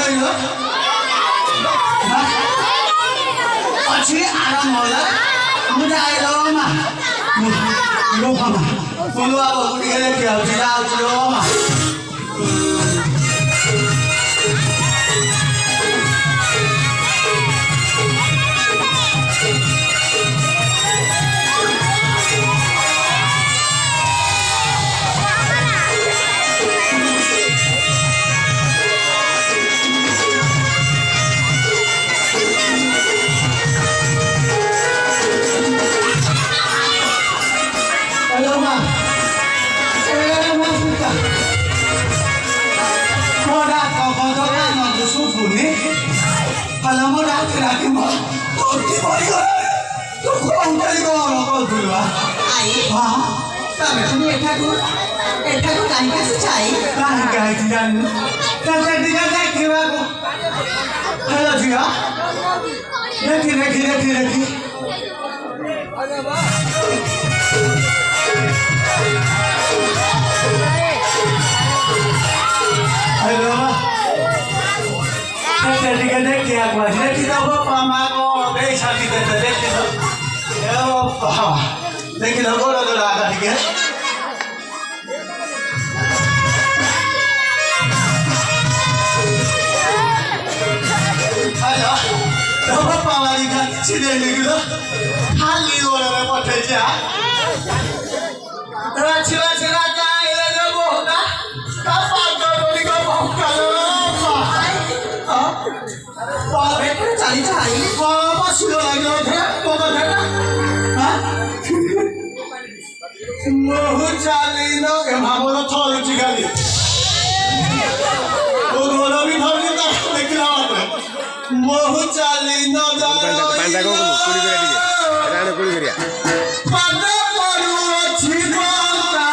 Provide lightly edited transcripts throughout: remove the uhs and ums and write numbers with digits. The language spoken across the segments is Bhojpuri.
भयो अच्छी आराम होला मुझे आइलो मा लो खामा बोलो अब कुड़ी के क्या हो लो मा kalau mau laki-laki mau turki balik tuh kurang kali kau orang kau dulu ah ah tapi ini etaku kan kasih cai kan gajian kan kira aku kalau dia lagi halo jadi क्या हुआ है कि तो पामा को बेच आती थे देखते तो ये वो लेकिन वो लोग लगा ठीक है हेलो तो पामा दिखा चिड़े निकलो हाली वो लोग पटे जा तो चिड़ा जाए ले वो होता कापा तो निको भौंकलो बाबे चाली चाली बाबा सुनो लगे थे बाबा थे ना हाँ मोह चाली नो के मामला थोड़ी चिकाली वो दोनों भी थोड़ी ना लेकिन आवाज़ मोह चाली नो जाओ पांडा को कुड़ी करिया ठीक है राणे कुड़ी करिया पांडा पड़ू अच्छी बोलता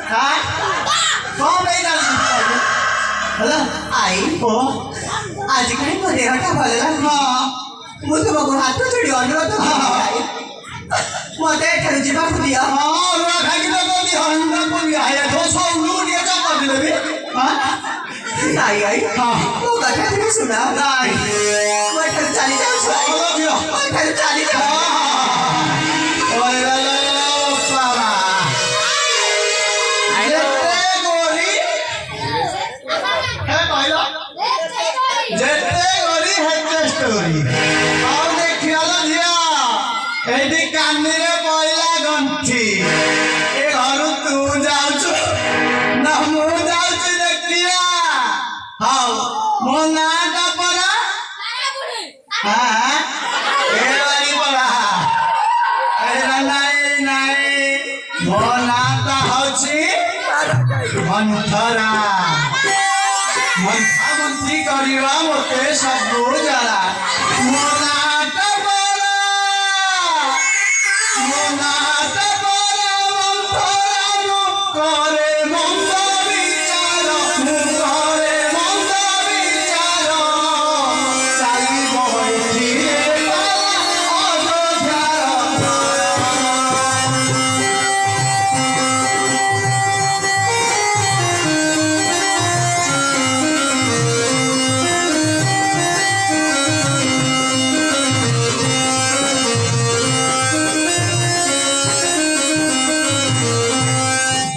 हां कौन नहीं डाली हेलो आई ओ आज कहीं को देहटा भलेला हां मु तो बगु हाथ जोड़ी अनुरोध आई मते एठारु जिबा दिया हां रुआ खाकी तो कोनी हंडा कोनी आया 200 लूटिया जा कर देबे हां आई आई हां वो कथा तुम सुना नहीं मैं घर चली जाऊं बोलो दियो मैं घर चली जाऊं ओए ला ला पावा जेते गोरी है कहला जेते गोरी है स्टोरी और देखियाला दिया एडी कानी रे पइला गंठी ए घर तू जाउछु ना मु जाउछु देखिया हां मो नाटा परा हां ए वाली परा अरे नहीं नहीं मो नाटा होछि मंथरा मंथा मंथी करिवा मोते सब जाला मो नाटा परा मो नाटा परा मंथरा नु करे मंद विचार मु करे मंद विचार चाली बैठी रे अयोध्या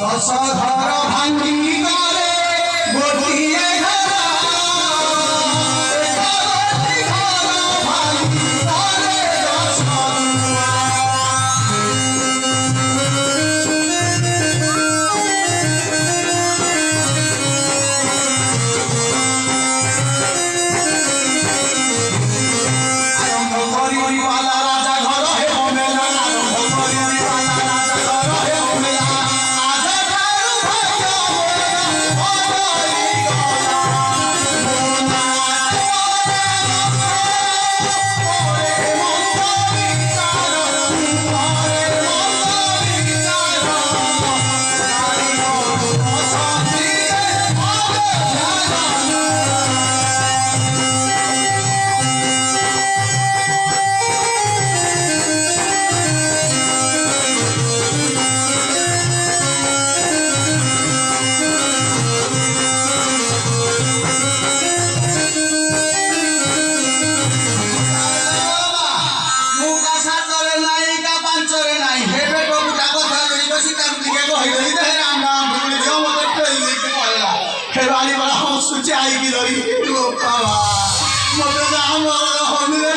दस घर भांगी करे गोटिए घर एक गोटी घर भांगी करे 10 आरंभ करिवाला राजा घर हे मेला आरंभ करिवाला राजा घर हे मेला आज थारु भाग्य मोरा ओई गला मोना ओरे मंद विचार ओरे मंद विचार नारी बसंती मुका सातरे नाही का पांचरे नाही हे बेटो मुका कथा गई बसी कर दिके कहि गई दे राम राम बोले जो मते टइली के कहला खेवाली बड़ा हंसुची आई की धरी ओ बाबा मते जा हमर होनी रे